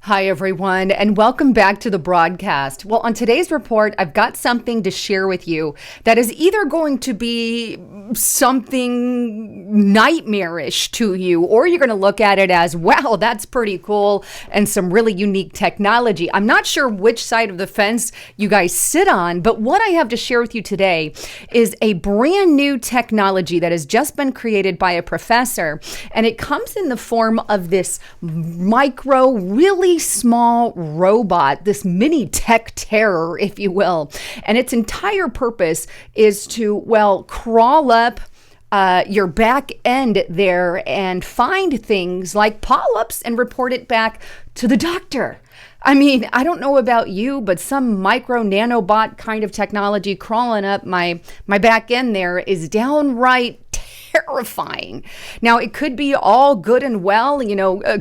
Hi, everyone, and welcome back to the broadcast. Well, on today's report, I've got something to share with you that is either going to be something nightmarish to you, or you're going to look at it as, wow, that's pretty cool and some really unique technology. I'm not sure which side of the fence you guys sit on, but what I have to share with you today is a brand new technology that has just been created by a professor, and it comes in the form of this really small robot, this mini tech terror, if you will. And its entire purpose is to, well, crawl up your back end there and find things like polyps and report it back to the doctor. I mean, I don't know about you, but some micro nanobot kind of technology crawling up my back end there is downright terrifying. Now, it could be all good and well,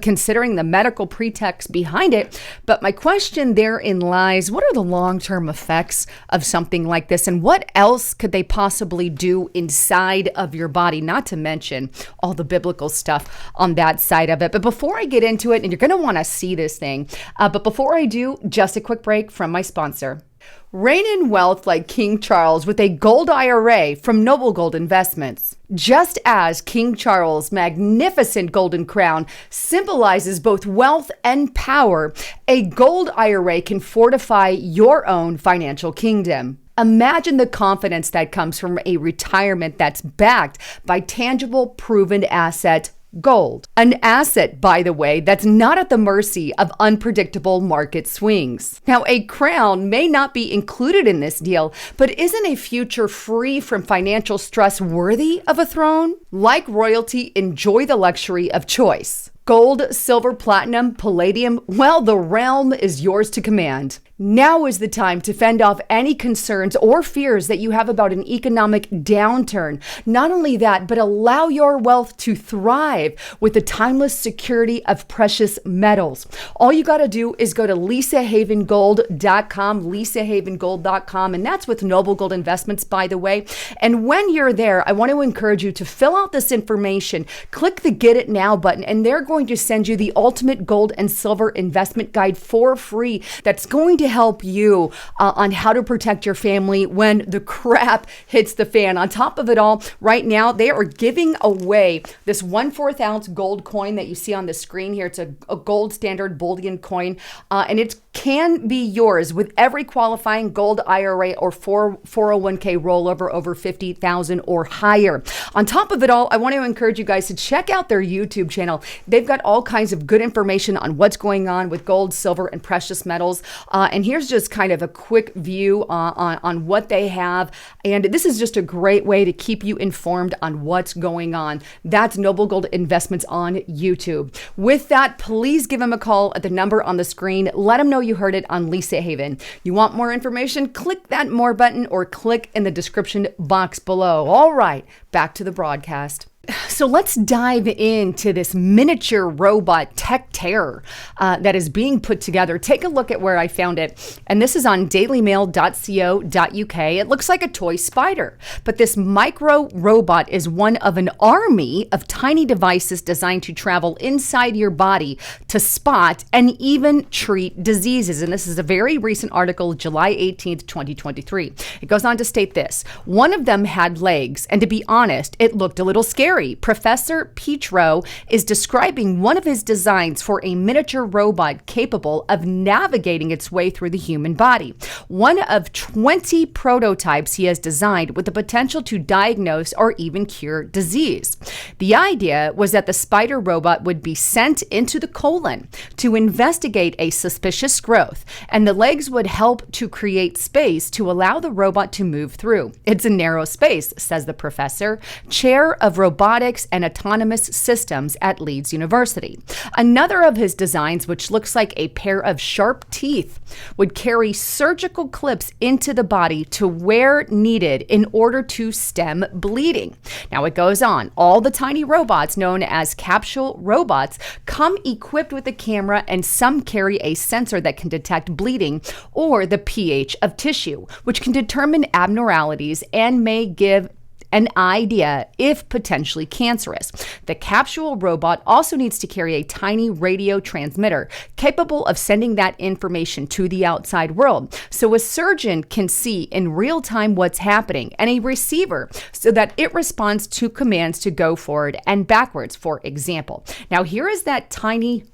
considering the medical pretext behind it. But my question therein lies, what are the long-term effects of something like this? And what else could they possibly do inside of your body? Not to mention all the biblical stuff on that side of it. But before I get into it, and you're going to want to see this thing, but before I do, just a quick break from my sponsor. Reign in wealth like King Charles with a gold IRA from Noble Gold Investments. Just as King Charles' magnificent golden crown symbolizes both wealth and power, a gold IRA can fortify your own financial kingdom. Imagine the confidence that comes from a retirement that's backed by tangible, proven asset gold. An asset, by the way, that's not at the mercy of unpredictable market swings. Now, a crown may not be included in this deal, but isn't a future free from financial stress worthy of a throne? Like royalty, enjoy the luxury of choice. Gold, silver, platinum, palladium, well, the realm is yours to command. Now is the time to fend off any concerns or fears that you have about an economic downturn. Not only that, but allow your wealth to thrive with the timeless security of precious metals. All you got to do is go to lisahavengold.com, lisahavengold.com, and that's with Noble Gold Investments, by the way. And when you're there, I want to encourage you to fill out this information, click the Get It Now button, and they're going to send you the ultimate gold and silver investment guide for free. That's going to help you on how to protect your family when the crap hits the fan. On top of it all, right now, they are giving away this 1/4 ounce gold coin that you see on the screen here. It's a gold standard bullion coin, and it can be yours with every qualifying gold IRA or 401k rollover over $50,000 or higher. On top of it all, I want to encourage you guys to check out their YouTube channel. They've got all kinds of good information on what's going on with gold, silver, and precious metals. And here's just kind of a quick view on what they have. And this is just a great way to keep you informed on what's going on. That's Noble Gold Investments on YouTube. With that, please give them a call at the number on the screen. Let them know you heard it on Lisa Haven. You want more information? Click that more button or click in the description box below. All right, back to the broadcast. So let's dive into this miniature robot tech terror that is being put together. Take a look at where I found it. And this is on dailymail.co.uk. It looks like a toy spider, but this micro robot is one of an army of tiny devices designed to travel inside your body to spot and even treat diseases. And this is a very recent article, July 18th, 2023. It goes on to state this. One of them had legs, and to be honest, it looked a little scary. Professor Petro is describing one of his designs for a miniature robot capable of navigating its way through the human body. One of 20 prototypes he has designed with the potential to diagnose or even cure disease. The idea was that the spider robot would be sent into the colon to investigate a suspicious growth, and the legs would help to create space to allow the robot to move through. It's a narrow space, says the professor, chair of robotics and autonomous systems at Leeds University. Another of his designs, which looks like a pair of sharp teeth, would carry surgical clips into the body to where needed in order to stem bleeding. Now it goes on. All the tiny robots known as capsule robots come equipped with a camera, and some carry a sensor that can detect bleeding or the pH of tissue, which can determine abnormalities and may give an idea, if potentially cancerous. The capsule robot also needs to carry a tiny radio transmitter capable of sending that information to the outside world, so a surgeon can see in real time what's happening, and a receiver so that it responds to commands to go forward and backwards, for example. Now, here is that tiny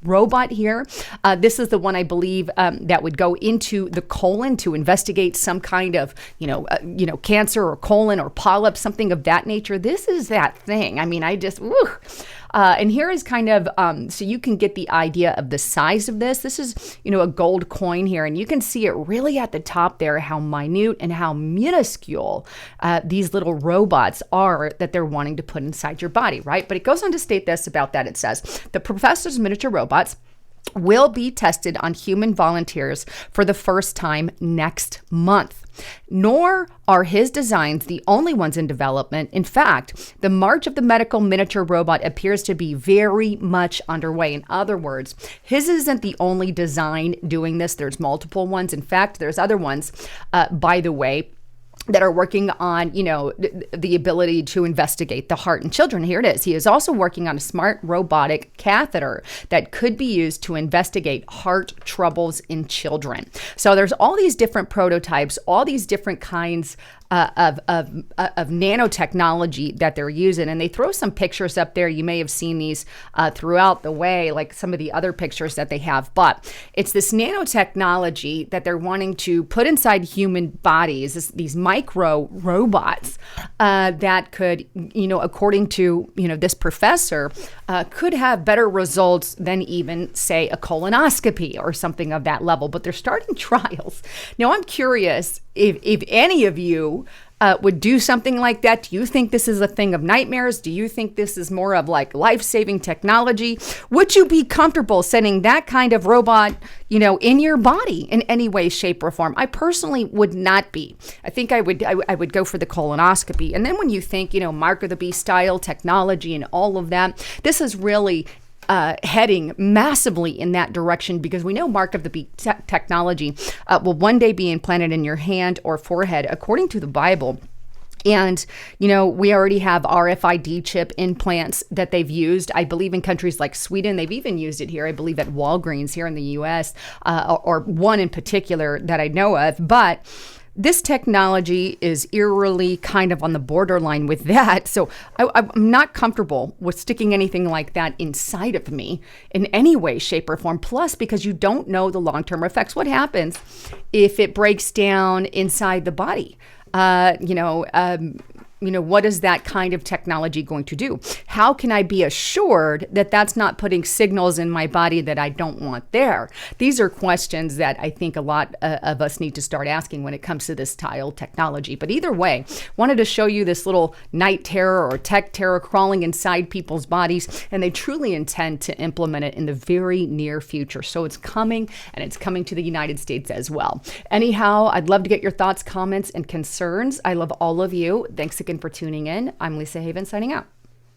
robot here. This is the one I believe that would go into the colon to investigate some kind of, cancer or colon or polyp, something of that nature. This is that thing. I mean, and here is kind of, so you can get the idea of the size of this. This is, a gold coin here, and you can see it really at the top there, how minute and how minuscule these little robots are that they're wanting to put inside your body, right? But it goes on to state this about that. It says, the professor's miniature robots will be tested on human volunteers for the first time next month. Nor are his designs the only ones in development. In fact, the march of the medical miniature robot appears to be very much underway. In other words, his isn't the only design doing this. There's multiple ones. In fact, there's other ones, by the way, that are working on, the ability to investigate the heart in children. Here it is. He is also working on a smart robotic catheter that could be used to investigate heart troubles in children. So there's all these different prototypes, all these different kinds of nanotechnology that they're using. And they throw some pictures up there. You may have seen these throughout the way, like some of the other pictures that they have. But it's this nanotechnology that they're wanting to put inside human bodies, these micro robots that could, according to, this professor, could have better results than even, say, a colonoscopy or something of that level. But they're starting trials. Now, I'm curious if any of you would do something like that. Do you think this is a thing of nightmares? Do you think this is more of like life-saving technology? Would you be comfortable sending that kind of robot, in your body in any way, shape, or form? I personally would not be. I think I would go for the colonoscopy. And then when you think, Mark of the Beast style technology and all of that, this is really heading massively in that direction, because we know Mark of the Beast technology will one day be implanted in your hand or forehead, according to the Bible. And, we already have RFID chip implants that they've used, I believe, in countries like Sweden. They've even used it here, I believe, at Walgreens here in the U.S., or one in particular that I know of. But this technology is eerily kind of on the borderline with that. So I'm not comfortable with sticking anything like that inside of me in any way, shape, or form. Plus, because you don't know the long-term effects. What happens if it breaks down inside the body? What is that kind of technology going to do? How can I be assured that that's not putting signals in my body that I don't want there? These are questions that I think a lot of us need to start asking when it comes to this tile technology. But either way, wanted to show you this little night terror or tech terror crawling inside people's bodies, and they truly intend to implement it in the very near future. So it's coming, and it's coming to the United States as well. Anyhow, I'd love to get your thoughts, comments, and concerns. I love all of you. Thanks again for tuning in. I'm Lisa Haven signing out.